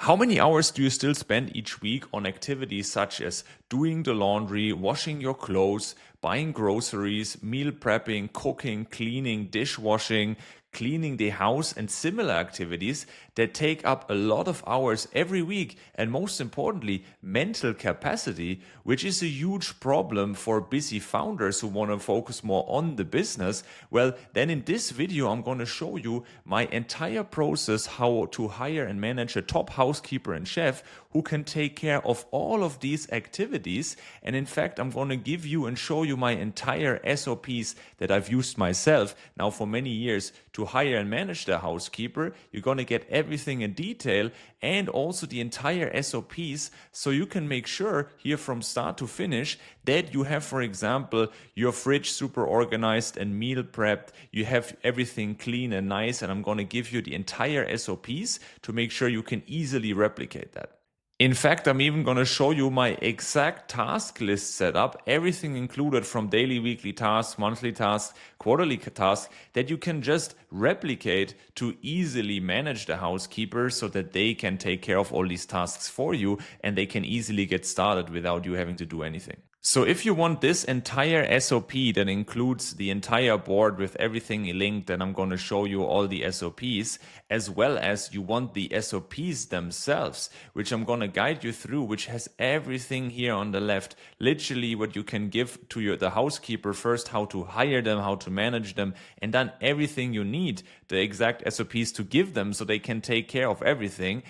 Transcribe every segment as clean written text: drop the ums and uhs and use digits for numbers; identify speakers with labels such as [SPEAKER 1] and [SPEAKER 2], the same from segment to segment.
[SPEAKER 1] How many hours do you still spend each week on activities such as doing the laundry, washing your clothes, buying groceries, meal prepping, cooking, cleaning, dishwashing, cleaning the house, and similar activities that take up a lot of hours every week, and most importantly, mental capacity, which is a huge problem for busy founders who want to focus more on the business? Well, then in this video, I'm going to show you my entire process how to hire and manage a top housekeeper and chef who can take care of all of these activities. And in fact, I'm going to give you and show you my entire SOPs that I've used myself now for many years to hire and manage the housekeeper. You're going to get everything in detail and also the entire SOPs, so you can make sure here from start to finish that you have, for example, your fridge super organized and meal prepped. You have everything clean and nice, and I'm going to give you the entire SOPs to make sure you can easily replicate that. In fact, I'm even going to show you my exact task list setup, everything included from daily, weekly tasks, monthly tasks, quarterly tasks, that you can just replicate to easily manage the housekeeper so that they can take care of all these tasks for you and they can easily get started without you having to do anything. So if you want this entire SOP that includes the entire board with everything linked, then I'm going to show you all the SOPs, as well as you want the SOPs themselves, which I'm going to guide you through, which has everything here on the left, literally what you can give to the housekeeper first, how to hire them, how to manage them, and then everything you need, the exact SOPs to give them so they can take care of everything.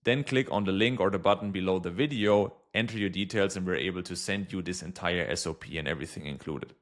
[SPEAKER 1] Then click on the link or the button below the video, enter your details, and we're able to send you this entire SOP and everything included.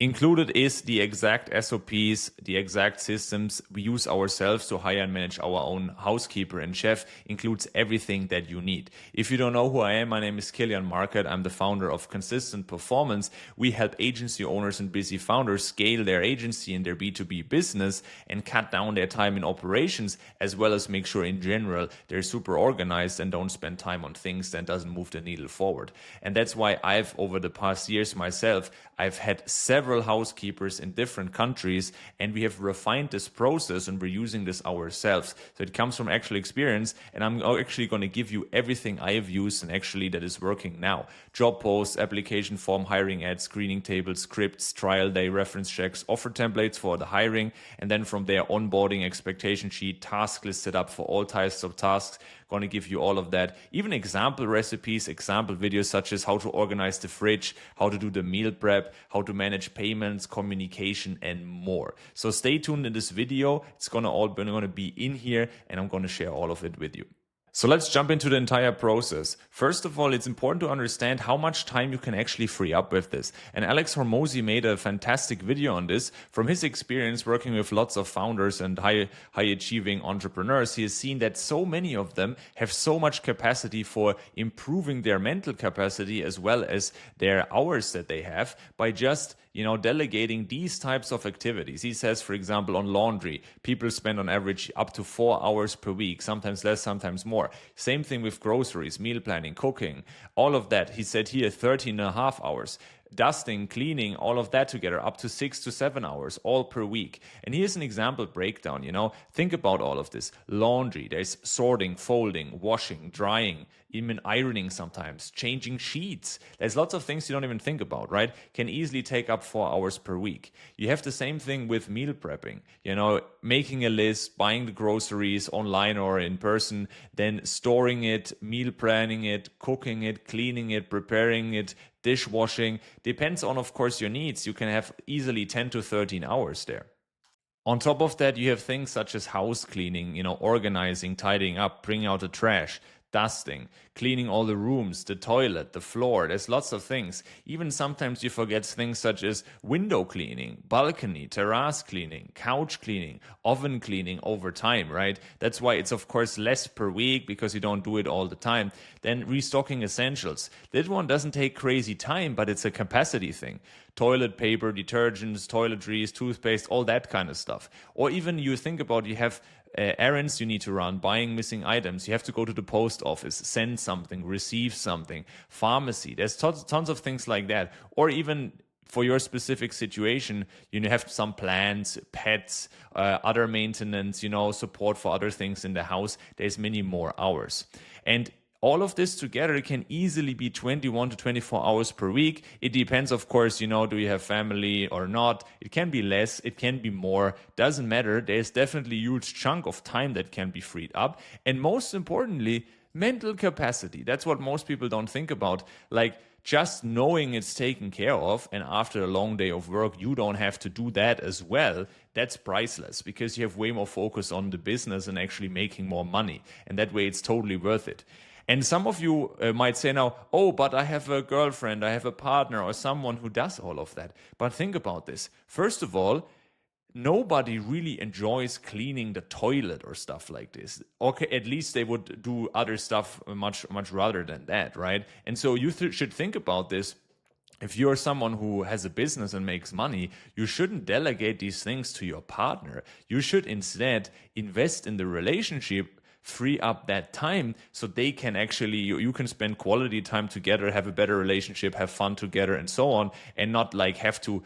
[SPEAKER 1] Included is the exact SOPs, the exact systems we use ourselves to hire and manage our own housekeeper and chef, includes everything that you need. If you don't know who I am, my name is Kilian Market. I'm the founder of Consistent Performance. We help agency owners and busy founders scale their agency and their B2B business and cut down their time in operations, as well as make sure in general they're super organized and don't spend time on things that doesn't move the needle forward. And that's why I've, over the past years myself, I've had several housekeepers in different countries, and we have refined this process and we're using this ourselves. So it comes from actual experience, and I'm actually going to give you everything I have used and actually that is working now. Job posts, application form, hiring ads, screening tables, scripts, trial day, reference checks, offer templates for the hiring, and then from there onboarding, expectation sheet, task list set up for all types of tasks. Going to give you all of that, even example recipes, example videos such as how to organize the fridge, how to do the meal prep, how to manage payments, communication, and more. So stay tuned in this video. It's going to be in here, and I'm going to share all of it with you. So let's jump into the entire process. First of all, it's important to understand how much time you can actually free up with this. And Alex Hormozi made a fantastic video on this. From his experience working with lots of founders and high achieving entrepreneurs, he has seen that so many of them have so much capacity for improving their mental capacity as well as their hours that they have by just delegating these types of activities. He says, for example, on laundry, people spend on average up to 4 hours per week, sometimes less, sometimes more. Same thing with groceries, meal planning, cooking, all of that. He said here 13.5 hours. Dusting, cleaning, all of that together, up to 6 to 7 hours, all per week. And here's an example breakdown, Think about all of this. Laundry, there's sorting, folding, washing, drying, even ironing sometimes, changing sheets. There's lots of things you don't even think about, right? Can easily take up 4 hours per week. You have the same thing with meal prepping, making a list, buying the groceries online or in person, then storing it, meal planning it, cooking it, cleaning it, preparing it, dishwashing. Depends on, of course, your needs. You can have easily 10 to 13 hours there. On top of that, you have things such as house cleaning, organizing, tidying up, bringing out the trash, dusting, cleaning all the rooms, the toilet, the floor. There's lots of things. Even sometimes you forget things such as window cleaning, balcony, terrace cleaning, couch cleaning, oven cleaning over time, right? That's why it's of course less per week because you don't do it all the time. Then restocking essentials. That one doesn't take crazy time, but it's a capacity thing. Toilet paper, detergents, toiletries, toothpaste, all that kind of stuff. Or even you think about you have errands you need to run, buying missing items. You have to go to the post office, send something, receive something, pharmacy. There's tons of things like that. Or even for your specific situation, you have some plans, pets, other maintenance, support for other things in the house. There's many more hours. And all of this together can easily be 21 to 24 hours per week. It depends, of course, do you have family or not? It can be less, it can be more, doesn't matter. There's definitely a huge chunk of time that can be freed up. And most importantly, mental capacity. That's what most people don't think about. Like, just knowing it's taken care of, and after a long day of work, you don't have to do that as well. That's priceless, because you have way more focus on the business and actually making more money. And that way it's totally worth it. And some of you might say now, oh, but I have a girlfriend, I have a partner, or someone who does all of that. But think about this. First of all, nobody really enjoys cleaning the toilet or stuff like this. Okay, at least they would do other stuff much rather than that, right? And so you should think about this. If you're someone who has a business and makes money, you shouldn't delegate these things to your partner. You should instead invest in the relationship, free up that time so they can actually, you can spend quality time together, have a better relationship, have fun together, and so on, and not like have to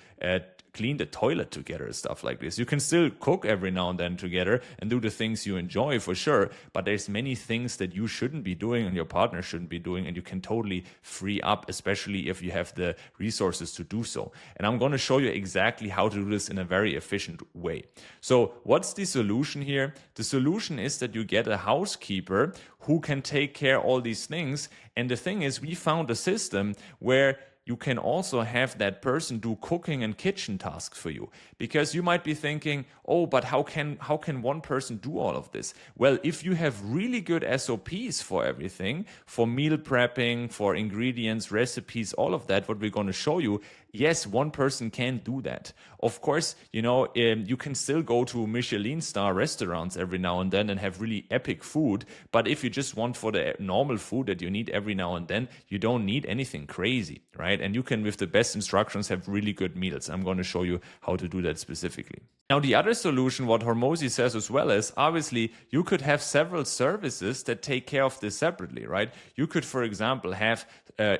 [SPEAKER 1] clean the toilet together, stuff like this. You can still cook every now and then together and do the things you enjoy for sure, but there's many things that you shouldn't be doing and your partner shouldn't be doing, and you can totally free up, especially if you have the resources to do so. And I'm going to show you exactly how to do this in a very efficient way. So what's the solution here? The solution is that you get a housekeeper who can take care of all these things. And the thing is, we found a system where you can also have that person do cooking and kitchen tasks for you. Because you might be thinking, oh, but how can one person do all of this? Well, if you have really good SOPs for everything, for meal prepping, for ingredients, recipes, all of that, what we're going to show you, yes, one person can do that. Of course, you can still go to Michelin star restaurants every now and then and have really epic food. But if you just want for the normal food that you need every now and then, you don't need anything crazy, right? And you can, with the best instructions, have really good meals. I'm going to show you how to do that specifically. Now, the other solution, what Hormozi says as well, is obviously you could have several services that take care of this separately, right? You could, for example, have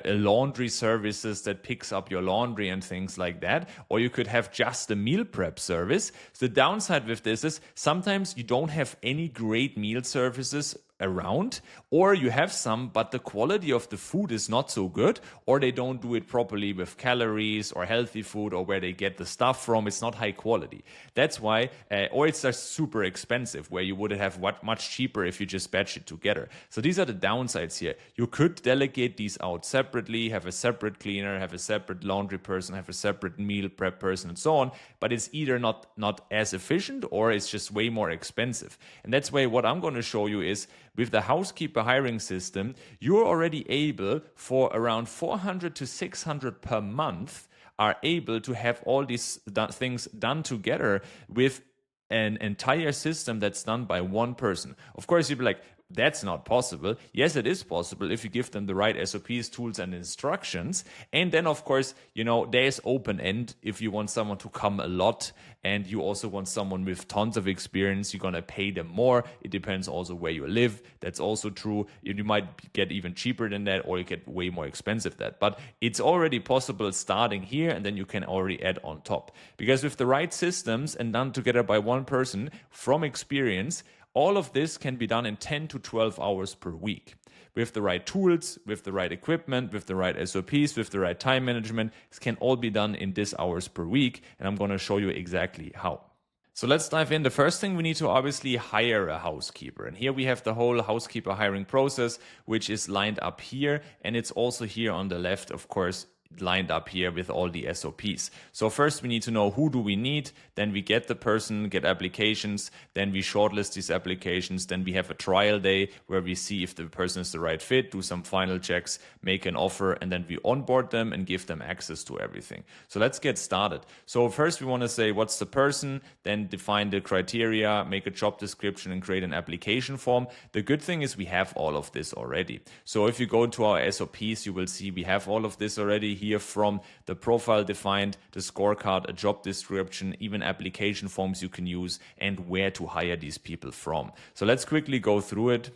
[SPEAKER 1] laundry services that picks up your laundry and things like that, or you could have just a meal prep service. The downside with this is sometimes you don't have any great meal services around, or you have some, but the quality of the food is not so good, or they don't do it properly with calories or healthy food, or where they get the stuff from, it's not high quality. That's why, or it's just super expensive, where you would have much cheaper if you just batch it together. So these are the downsides here. You could delegate these out separately, have a separate cleaner, have a separate laundry person, have a separate meal prep person, and so on, but it's either not as efficient, or it's just way more expensive. And that's why what I'm going to show you is, with the housekeeper hiring system, you're already able, for around 400 to 600 per month, are able to have all these things done together with an entire system that's done by one person. Of course, you'd be like, that's not possible. Yes, it is possible if you give them the right SOPs, tools, and instructions. And then, of course, there's open end. If you want someone to come a lot and you also want someone with tons of experience, you're going to pay them more. It depends also where you live. That's also true. You might get even cheaper than that, or you get way more expensive than that. But it's already possible starting here, and then you can already add on top. Because with the right systems and done together by one person from experience, all of this can be done in 10 to 12 hours per week. With the right tools, with the right equipment, with the right SOPs, with the right time management, this can all be done in this hours per week, and I'm going to show you exactly how. So let's dive in. The first thing, we need to obviously hire a housekeeper. And here we have the whole housekeeper hiring process, which is lined up here, and it's also here on the left, of course, lined up here with all the SOPs. So first we need to know who do we need, then we get the person, get applications, then we shortlist these applications, then we have a trial day where we see if the person is the right fit, do some final checks, make an offer, and then we onboard them and give them access to everything. So let's get started. So first we want to say what's the person, then define the criteria, make a job description, and create an application form. The good thing is we have all of this already. So if you go to our SOPs, you will see we have all of this already here, from the profile defined, the scorecard, a job description, even application forms you can use, and where to hire these people from. So let's quickly go through it.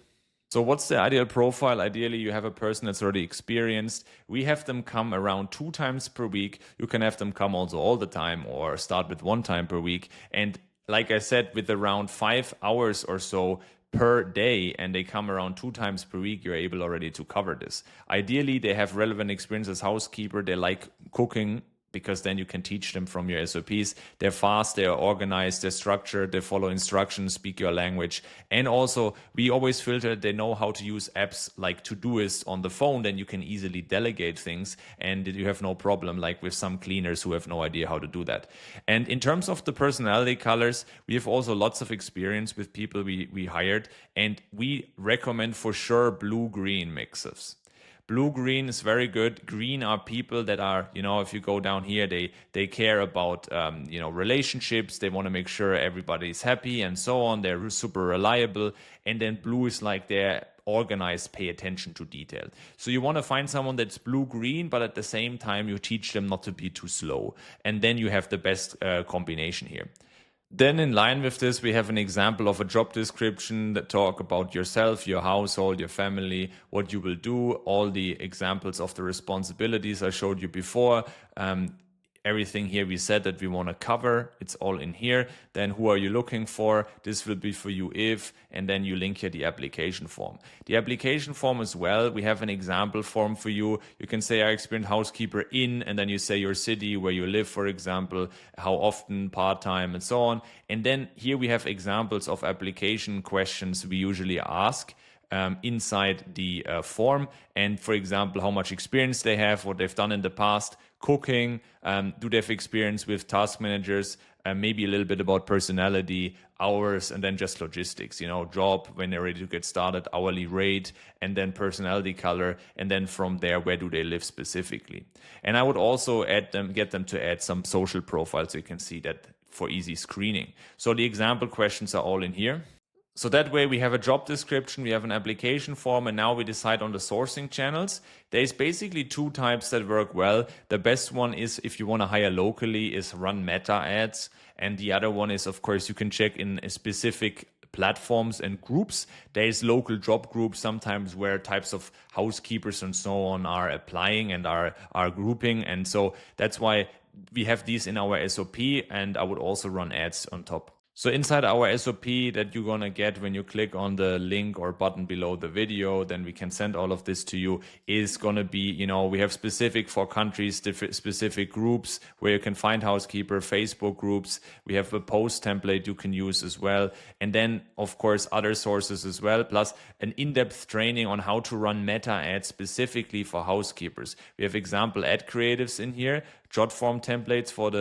[SPEAKER 1] So what's the ideal profile? Ideally, you have a person that's already experienced. We have them come around 2 times per week. You can have them come also all the time or start with 1 time per week. And like I said, with around 5 hours or so per day, and they come around 2 times per week, you're able already to cover this. Ideally, they have relevant experience as housekeeper. They like cooking, because then you can teach them from your SOPs. They're fast, they're organized, they're structured, they follow instructions, speak your language. And also, we always filter, they know how to use apps like Todoist on the phone, then you can easily delegate things and you have no problem, like with some cleaners who have no idea how to do that. And in terms of the personality colors, we have also lots of experience with people we hired, and we recommend for sure blue-green mixes. Blue-green is very good. Green are people that are, if you go down here, they care about, relationships. They want to make sure everybody's happy and so on. They're super reliable. And then blue is like they're organized, pay attention to detail. So you want to find someone that's blue-green, but at the same time, you teach them not to be too slow. And then you have the best combination here. Then in line with this, we have an example of a job description that talk about yourself, your household, your family, what you will do, all the examples of the responsibilities I showed you before. Everything here we said that we want to cover, it's all in here. Then who are you looking for? This will be for you if, and then you link here the application form. The application form as well, we have an example form for you. You can say I experienced housekeeper in, and then you say your city, where you live, for example, how often, part-time, and so on. And then here we have examples of application questions we usually ask inside the form. And for example, how much experience they have, what they've done in the past, cooking, do they have experience with task managers, maybe a little bit about personality, hours, and then just logistics, job, when they're ready to get started, hourly rate, and then personality color. And then from there, where do they live specifically? And I would also get them to add some social profiles so you can see that for easy screening. So the example questions are all in here. So that way we have a job description, we have an application form, and now we decide on the sourcing channels. There's basically 2 types that work well. The best one is, if you want to hire locally, is run meta ads. And the other one is, of course, you can check in specific platforms and groups. There's local job groups sometimes where types of housekeepers and so on are applying and are grouping. And so that's why we have these in our SOP, and I would also run ads on top. So inside our SOP that you're going to get when you click on the link or button below the video, then we can send all of this to you, is going to be, we have specific for countries, specific groups where you can find housekeeper, Facebook groups. We have a post template you can use as well. And then, of course, other sources as well, plus an in-depth training on how to run meta ads specifically for housekeepers. We have example ad creatives in here, jot form templates for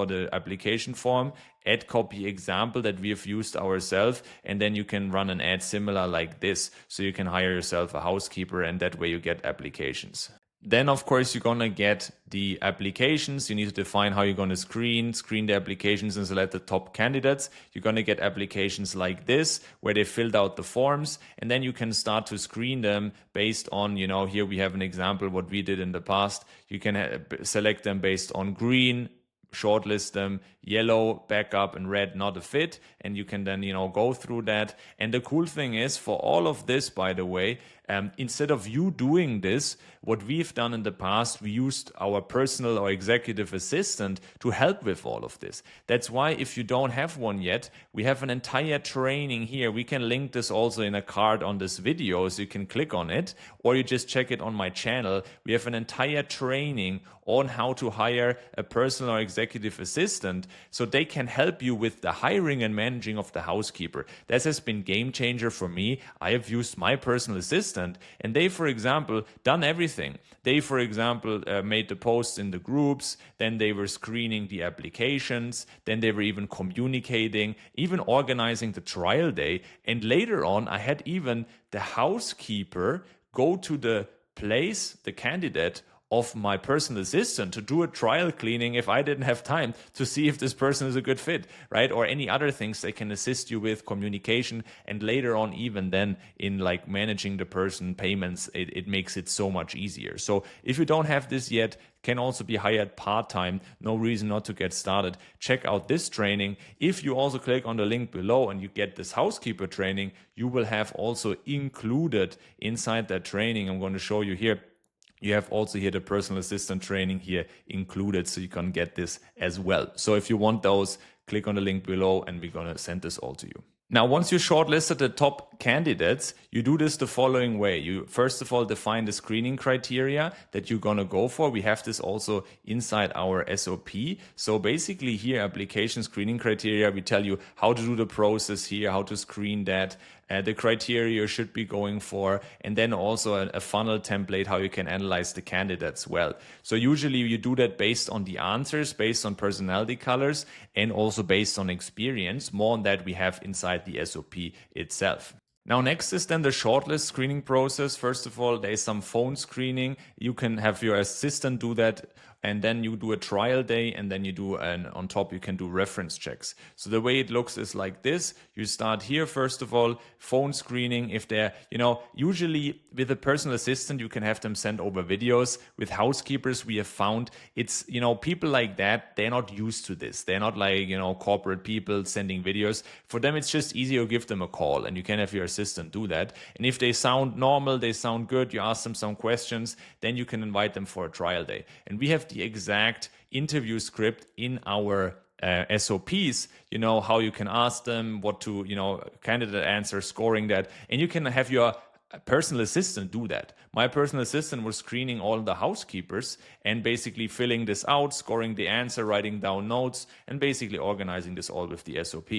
[SPEAKER 1] the application form, ad copy example that we have used ourselves, and then you can run an ad similar like this. So you can hire yourself a housekeeper, and that way you get applications. Then, of course, you're going to get the applications. You need to define how you're going to screen the applications and select the top candidates. You're going to get applications like this, where they filled out the forms, and then you can start to screen them based on, here we have an example what we did in the past. You can select them based on green, shortlist them, yellow, backup, and red, not a fit. And you can then, go through that. And the cool thing is, for all of this, by the way, instead of you doing this, what we've done in the past, we used our personal or executive assistant to help with all of this. That's why if you don't have one yet, we have an entire training here. We can link this also in a card on this video, so you can click on it, or you just check it on my channel. We have an entire training on how to hire a personal or executive assistant, so they can help you with the hiring and managing of the housekeeper. That has been game changer for me. I have used my personal assistant, and they, for example, done everything. They, for example, made the posts in the groups, then they were screening the applications, then they were even communicating, even organizing the trial day. And later on, I had even the housekeeper go to the place, the candidate, of my personal assistant to do a trial cleaning if I didn't have time to see if this person is a good fit, right? Or any other things they can assist you with, communication, and later on even then in like managing the person payments, it makes it so much easier. So if you don't have this yet, can also be hired part-time, no reason not to get started. Check out this training. If you also click on the link below and you get this housekeeper training, you will have also included inside that training, I'm going to show you here, you have also here the personal assistant training here included, so you can get this as well. So if you want those, click on the link below and we're going to send this all to you. Now, once you shortlisted the top candidates, you do this the following way. You first of all define the screening criteria that you're going to go for. We have this also inside our SOP. So basically here, application screening criteria, we tell you how to do the process here, how to screen that, the criteria you should be going for, and then also a funnel template, how you can analyze the candidates well. So usually you do that based on the answers, based on personality colors, and also based on experience. More on that we have inside the SOP itself. Now, next is then the shortlist screening process. First of all, there's some phone screening. You can have your assistant do that, and then you do a trial day, and then you do on top you can do reference checks. So the way it looks is like this. You start here, first of all, phone screening. If they're, usually with a personal assistant, you can have them send over videos. With housekeepers, we have found it's, people like that, they're not used to this. They're not like, corporate people sending videos. For them, it's just easier to give them a call, and you can have your assistant do that. And if they sound normal, they sound good, you ask them some questions, then you can invite them for a trial day. And we have the exact interview script in our SOPs, how you can ask them, what to, candidate answer, scoring that, and you can have your personal assistant do that. My personal assistant was screening all the housekeepers and basically filling this out, scoring the answer, writing down notes, and basically organizing this all with the SOP.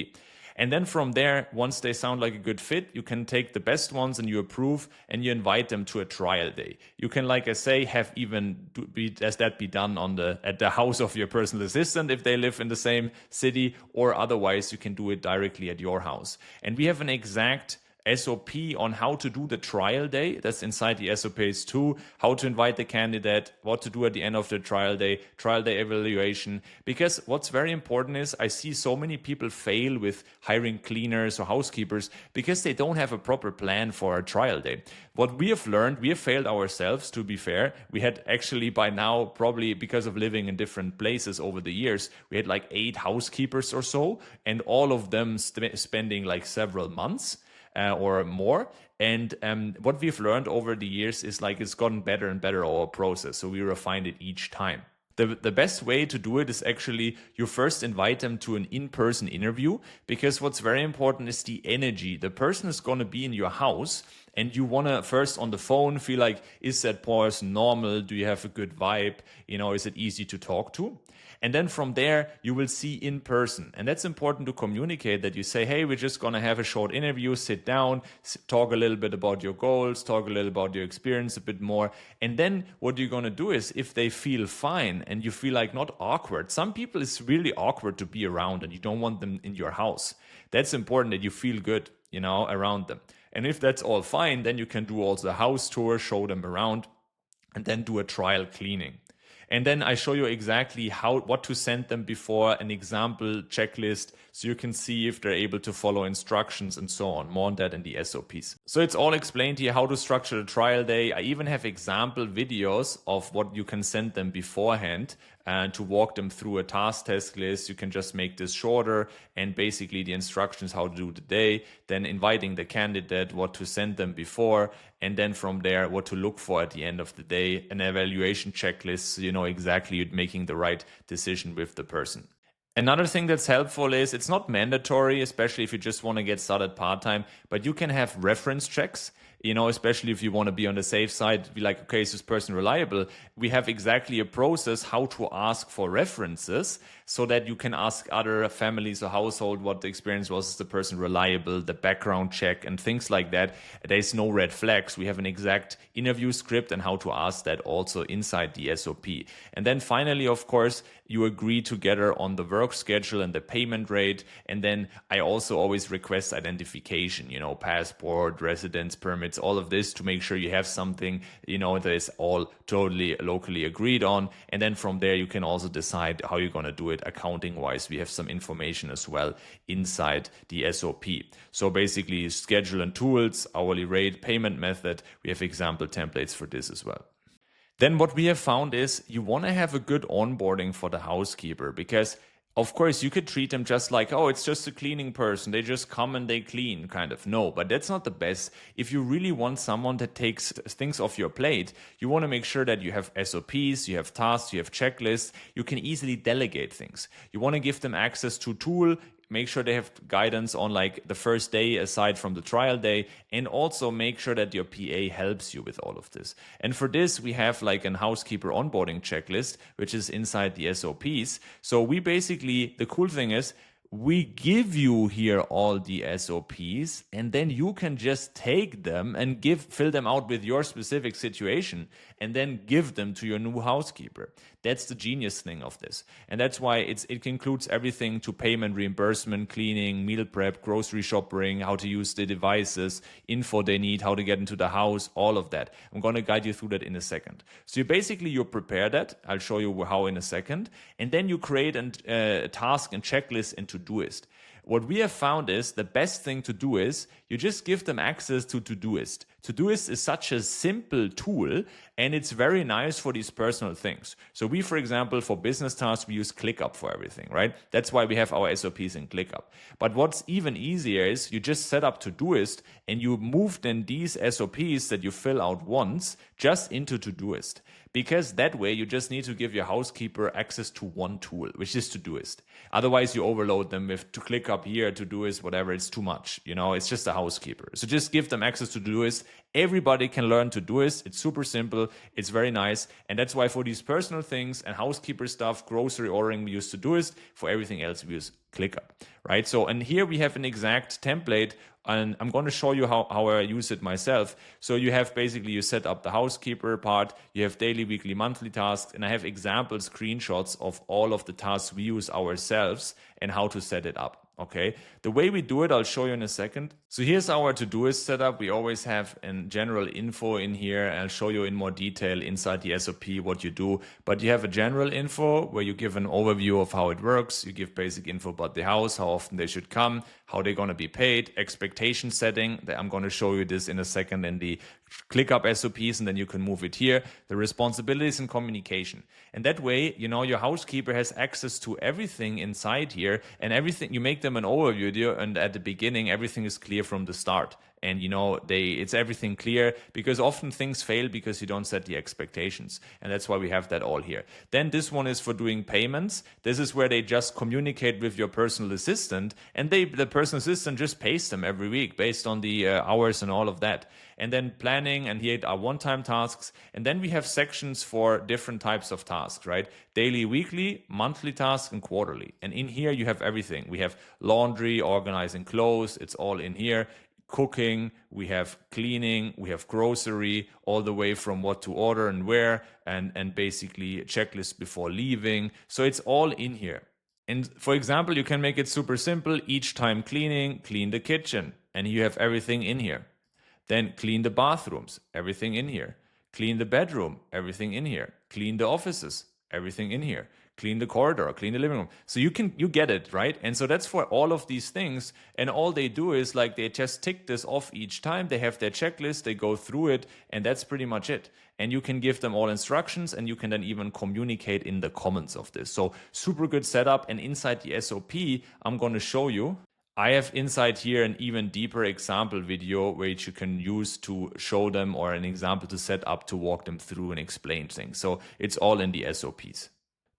[SPEAKER 1] And then from there, once they sound like a good fit, you can take the best ones and you approve and you invite them to a trial day. You can, like I say, have even be done at the house of your personal assistant if they live in the same city, or otherwise you can do it directly at your house. And we have an exact SOP on how to do the trial day. That's inside the SOPs too. How to invite the candidate, what to do at the end of the trial day evaluation. Because what's very important is I see so many people fail with hiring cleaners or housekeepers because they don't have a proper plan for a trial day. What we have learned, we have failed ourselves, to be fair. We had actually by now, probably because of living in different places over the years, we had like 8 housekeepers or so, and all of them spending like several months. Or more. And what we've learned over the years is like it's gotten better and better, our process. So we refined it each time. The best way to do it is actually you first invite them to an in-person interview, because what's very important is the energy. The person is going to be in your house, and you want to first on the phone feel like, is that person normal? Do you have a good vibe? Is it easy to talk to? And then from there, you will see in person. And that's important to communicate, that you say, hey, we're just going to have a short interview, sit down, talk a little bit about your goals, talk a little about your experience a bit more. And then what you're going to do is, if they feel fine and you feel like not awkward, some people it's really awkward to be around and you don't want them in your house. That's important that you feel good, around them. And if that's all fine, then you can do also a house tour, show them around, and then do a trial cleaning. And then I show you exactly what to send them before, an example checklist, so you can see if they're able to follow instructions and so on. More on that in the SOPs. So it's all explained here, how to structure the trial day. I even have example videos of what you can send them beforehand, and to walk them through a task list. You can just make this shorter, and basically the instructions how to do the day, then inviting the candidate, what to send them before, and then from there what to look for at the end of the day, an evaluation checklist, so you know exactly you're making the right decision with the person. Another thing that's helpful is it's not mandatory, especially if you just want to get started part-time, but you can have reference checks, especially if you want to be on the safe side, be like, okay, is this person reliable? We have exactly a process how to ask for references. so that you can ask other families or household what the experience was. Is the person reliable? The background check and things like that. There's no red flags. We have an exact interview script and how to ask that also inside the SOP. And then finally, of course, you agree together on the work schedule and the payment rate. And then I also always request identification, passport, residence permits, all of this, to make sure you have something, that is all totally locally agreed on. And then from there, you can also decide how you're going to do it accounting wise. We have some information as well inside the SOP. So basically schedule and tools, hourly rate, payment method. We have example templates for this as well. Then what we have found is you want to have a good onboarding for the housekeeper, because of course you could treat them just like, oh, it's just a cleaning person. They just come and they clean, kind of. No, but that's not the best. If you really want someone that takes things off your plate, you want to make sure that you have SOPs, you have tasks, you have checklists. You can easily delegate things. You want to give them access to tool. Make sure they have guidance on like the first day aside from the trial day, and also make sure that your PA helps you with all of this. And for this, we have like an housekeeper onboarding checklist, which is inside the SOPs. So we basically, the cool thing is, we give you here all the SOPs, and then you can just take them and fill them out with your specific situation, and then give them to your new housekeeper. That's the genius thing of this. And that's why it includes everything to payment, reimbursement, cleaning, meal prep, grocery shopping, how to use the devices, info they need, how to get into the house, all of that. I'm going to guide you through that in a second. So you prepare that. I'll show you how in a second. And then you create a task and checklist and Todoist. What we have found is the best thing to do is you just give them access to Todoist. Todoist is such a simple tool, and it's very nice for these personal things. So we, for example, for business tasks, we use ClickUp for everything, right? That's why we have our SOPs in ClickUp. But what's even easier is you just set up Todoist and you move then these SOPs that you fill out once just into Todoist. Because that way you just need to give your housekeeper access to one tool, which is Todoist. Otherwise you overload them with to ClickUp here, Todoist, whatever. It's too much. It's just a housekeeper. So just give them access to Todoist. Everybody can learn Todoist. It's super simple. It's very nice. And that's why for these personal things and housekeeper stuff, grocery ordering, we use Todoist. For everything else, we use ClickUp, right? So, and here we have an exact template, and I'm going to show you how I use it myself. So you have basically, you set up the housekeeper part, you have daily, weekly, monthly tasks, and I have example screenshots of all of the tasks we use ourselves and how to set it up. Okay, the way we do it, I'll show you in a second. So here's our Todoist setup. We always have in general info in here. I'll show you in more detail inside the SOP what you do. But you have a general info where you give an overview of how it works. You give basic info about the house, how often they should come, how they're going to be paid, expectation setting. I'm going to show you this in a second in the ClickUp SOPs, and then you can move it here. The responsibilities and communication. And that way, your housekeeper has access to everything inside here, and everything, you make them an overview video, and at the beginning, everything is clear from the start. And it's everything clear, because often things fail because you don't set the expectations. And that's why we have that all here. Then this one is for doing payments. This is where they just communicate with your personal assistant, and the personal assistant just pays them every week based on the hours and all of that. And then planning, and here are one-time tasks. And then we have sections for different types of tasks, right? Daily, weekly, monthly tasks, and quarterly. And in here you have everything. We have laundry, organizing clothes. It's all in here. Cooking, we have cleaning, we have grocery, all the way from what to order and where, and basically a checklist before leaving. So it's all in here. And for example, you can make it super simple. Each time cleaning, clean the kitchen, and you have everything in here. Then clean the bathrooms, everything in here. Clean the bedroom, everything in here. Clean the offices, everything in here. Clean the corridor, clean the living room. So you get it, right? And so that's for all of these things. And all they do is like they just tick this off each time. They have their checklist, they go through it, and that's pretty much it. And you can give them all instructions, and you can then even communicate in the comments of this. So super good setup. And inside the SOP, I'm going to show you. I have inside here an even deeper example video which you can use to show them, or an example to set up to walk them through and explain things. So it's all in the SOPs.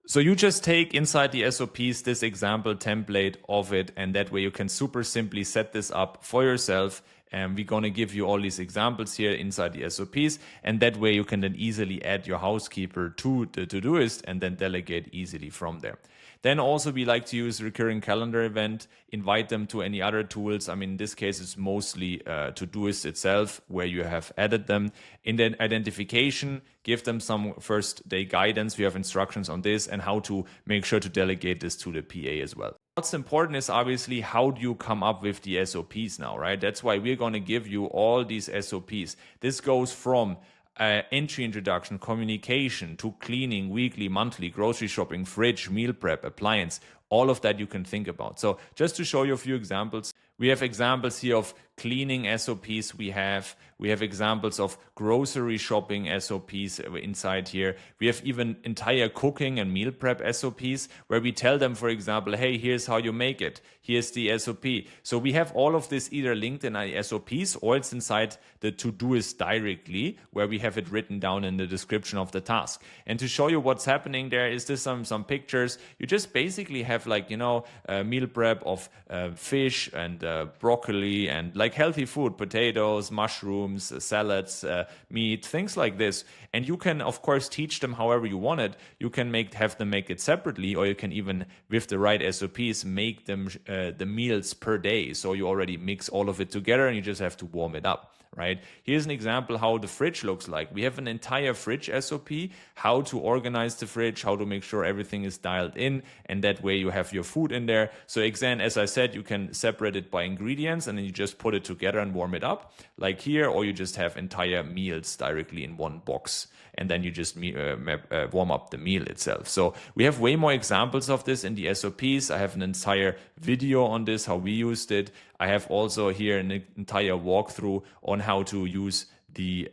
[SPEAKER 1] So you just take inside the SOPs this example template of it, and that way you can super simply set this up for yourself And we're going to give you all these examples here inside the SOPs, and that way you can then easily add your housekeeper to the Todoist and then delegate easily from there. Then also we like to use recurring calendar event, invite them to any other tools. I mean, in this case, it's mostly Todoist itself where you have added them. In the identification, give them some first day guidance. We have instructions on this and how to make sure to delegate this to the PA as well. What's important is obviously how do you come up with the SOPs now, right? That's why we're going to give you all these SOPs. This goes from entry introduction, communication, to cleaning, weekly, monthly, grocery shopping, fridge, meal prep, appliance, all of that you can think about. So just to show you a few examples, we have examples here of cleaning SOPs. We have examples of grocery shopping SOPs inside here. We have even entire cooking and meal prep SOPs where we tell them, for example, hey, here's how you make it. Here's the SOP. So we have all of this either linked in our SOPs or it's inside the Todoist directly where we have it written down in the description of the task. And to show you what's happening there is this some pictures. You just basically have like, meal prep of fish and broccoli and like healthy food, potatoes, mushrooms, salads, meat, things like this. And you can, of course, teach them however you want it. You can have them make it separately, or you can even, with the right SOPs, make them the meals per day. So you already mix all of it together and you just have to warm it up. Right? Here's an example how the fridge looks like. We have an entire fridge SOP, how to organize the fridge, how to make sure everything is dialed in, and that way you have your food in there. So again, as I said, you can separate it by ingredients and then you just put it together and warm it up like here, or you just have entire meals directly in one box and then you just warm up the meal itself. So we have way more examples of this in the SOPs. I have an entire video on this, how we used it. I have also here an entire walkthrough on how to use the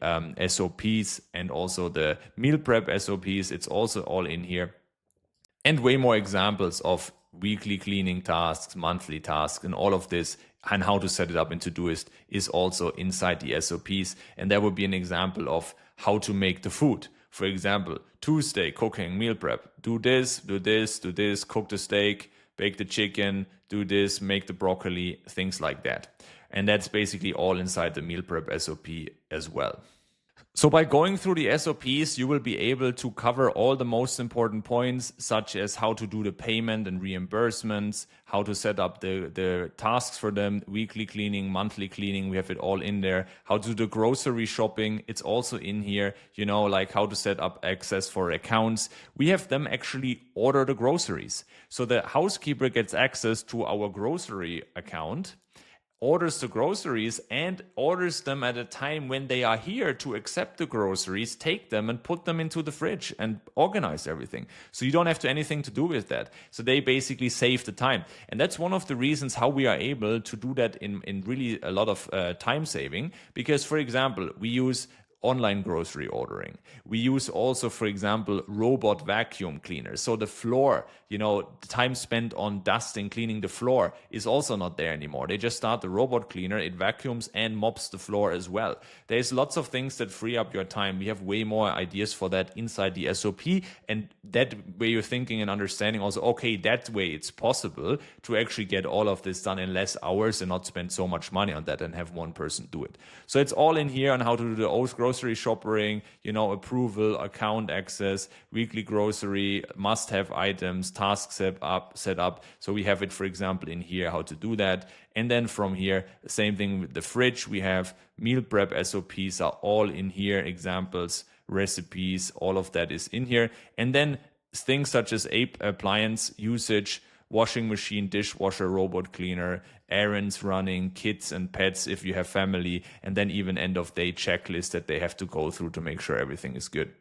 [SPEAKER 1] SOPs and also the meal prep SOPs. It's also all in here. And way more examples of weekly cleaning tasks, monthly tasks, and all of this, and how to set it up in Todoist is also inside the SOPs. And that would be an example of how to make the food. For example, Tuesday, cooking, meal prep. Do this, do this, do this, cook the steak, bake the chicken, do this, make the broccoli, things like that. And that's basically all inside the meal prep SOP as well. So by going through the SOPs, you will be able to cover all the most important points, such as how to do the payment and reimbursements, how to set up the tasks for them, weekly cleaning, monthly cleaning, we have it all in there. How to do the grocery shopping, it's also in here, like how to set up access for accounts. We have them actually order the groceries. So the housekeeper gets access to our grocery account, orders the groceries and orders them at a time when they are here to accept the groceries, take them and put them into the fridge and organize everything. So you don't have anything to do with that. So they basically save the time. And that's one of the reasons how we are able to do that in really a lot of time saving. Because, for example, we use online grocery ordering. We use also, for example, robot vacuum cleaners. So the floor, the time spent on dusting, cleaning the floor is also not there anymore. They just start the robot cleaner, it vacuums and mops the floor as well. There's lots of things that free up your time. We have way more ideas for that inside the SOP, and that way you're thinking and understanding also, okay, that way it's possible to actually get all of this done in less hours and not spend so much money on that and have one person do it. So it's all in here on how to do the grocery shopping, approval, account access, weekly grocery, must-have items, tasks set up. So we have it, for example, in here, how to do that. And then from here, same thing with the fridge. We have meal prep SOPs are all in here, examples, recipes, all of that is in here. And then things such as appliance usage, washing machine, dishwasher, robot cleaner, errands running, kids and pets if you have family, and then even end of day checklist that they have to go through to make sure everything is good.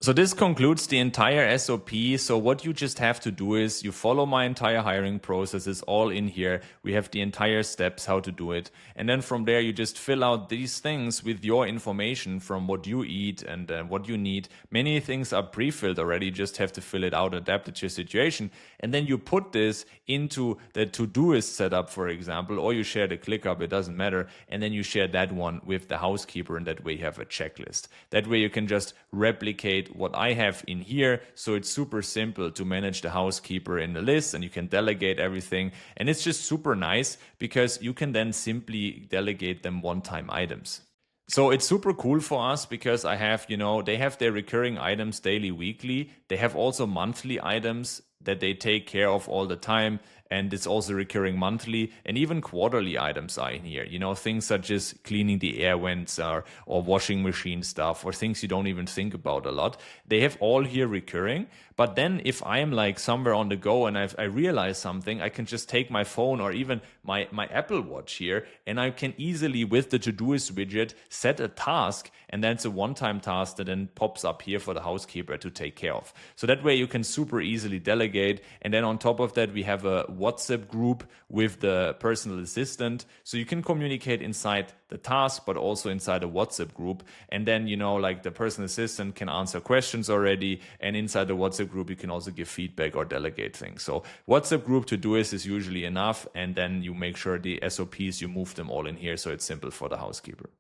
[SPEAKER 1] So this concludes the entire SOP. So what you just have to do is you follow my entire hiring process. It's all in here. We have the entire steps how to do it. And then from there, you just fill out these things with your information from what you eat and what you need. Many things are pre-filled already. You just have to fill it out, adapt it to your situation. And then you put this into the Todoist setup, for example, or you share the ClickUp, it doesn't matter. And then you share that one with the housekeeper, and that way you have a checklist. That way you can just replicate delegate what I have in here. So it's super simple to manage the housekeeper in the list, and you can delegate everything. And it's just super nice because you can then simply delegate them one-time items. So it's super cool for us because I have, they have their recurring items daily, weekly. They have also monthly items that they take care of all the time. And it's also recurring monthly, and even quarterly items are in here. Things such as cleaning the air vents or washing machine stuff, or things you don't even think about a lot. They have all here recurring. But then if I am like somewhere on the go and I realize something, I can just take my phone or even my Apple Watch here, and I can easily, with the Todoist widget, set a task, and then it's a one-time task that then pops up here for the housekeeper to take care of. So that way you can super easily delegate. And then on top of that, we have a WhatsApp group with the personal assistant. So you can communicate inside the task, but also inside a WhatsApp group. And then, like the personal assistant can answer questions already. And inside the WhatsApp group, you can also give feedback or delegate things. So WhatsApp group Todoist is usually enough. And then you make sure the SOPs, you move them all in here. So it's simple for the housekeeper.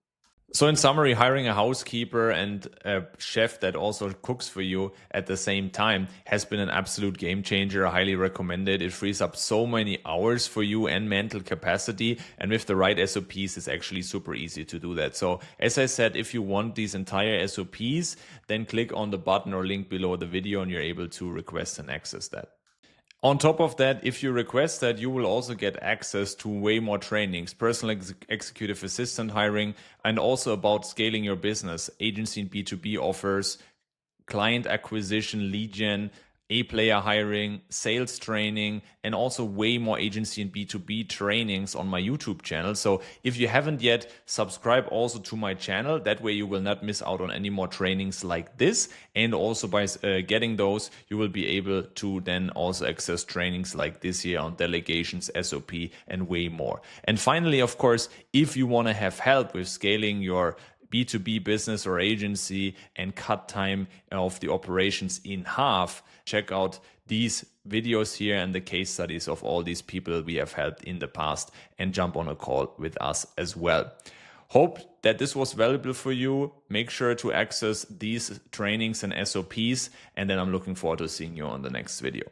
[SPEAKER 1] So in summary, hiring a housekeeper and a chef that also cooks for you at the same time has been an absolute game changer. I highly recommend it. It frees up so many hours for you and mental capacity. And with the right SOPs, it's actually super easy to do that. So as I said, if you want these entire SOPs, then click on the button or link below the video and you're able to request and access that. On top of that, if you request that, you will also get access to way more trainings, personal executive assistant hiring, and also about scaling your business, agency and B2B offers, client acquisition, lead gen, A-player hiring, sales training, and also way more agency and B2B trainings on my YouTube channel. So if you haven't yet, subscribe also to my channel. That way you will not miss out on any more trainings like this. And also by getting those, you will be able to then also access trainings like this here on delegations, SOP, and way more. And finally, of course, if you want to have help with scaling your B2B business or agency and cut time of the operations in half, check out these videos here and the case studies of all these people we have helped in the past, and jump on a call with us as well. Hope that this was valuable for you. Make sure to access these trainings and SOPs, and then I'm looking forward to seeing you on the next video.